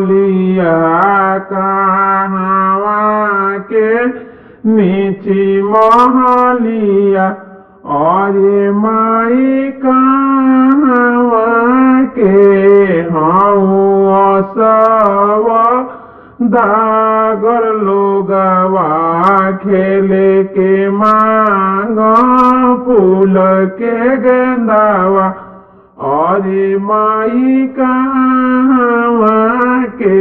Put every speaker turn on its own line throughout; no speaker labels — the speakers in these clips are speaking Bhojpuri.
महलिया कहवा के नीची महलिया अरे माई कहवा के हऊँ सब दागर लोगवा खेले के मांग फूल के गेंदावा अरे माई कहवा के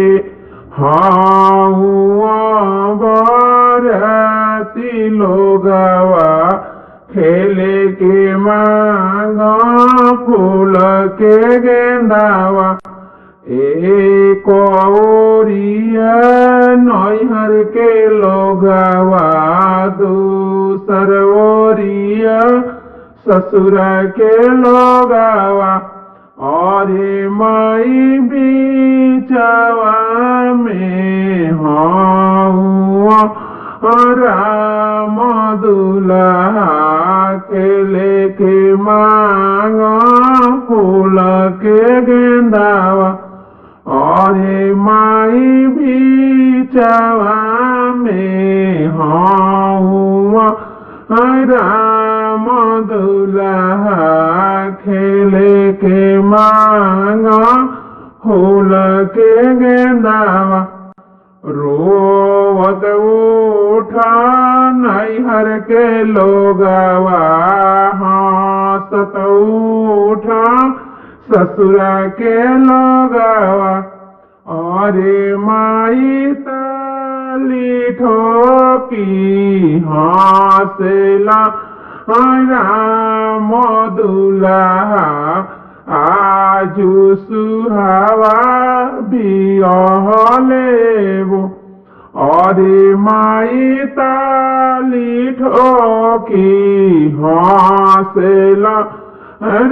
हऊँ बरती लोगवा खेले के मांग फूल के गेंदावा एक ओरिया नैहर के लोगवा दूसर ओरिया ससुर के लोगवा अरे माई बीचवा में हऊँ राम दुल्हा खेले के मांग फूल के गेंदावा अरे माई बीचवा में हऊँ राम दुल्हा खेले के मांग फूल के गेंदावा रोवत उठा नैहर के लोगवा हंसत उठा ससुर के लोगवा अरे माई ताली ठोकी हंसला राम दुल्हा आजू सुहावा बियहलेबो अरे माई ताली ठोकी हंसला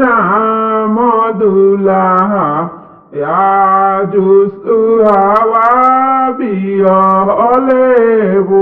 राम दुल्हा आजू सुहावा बियहलेबो।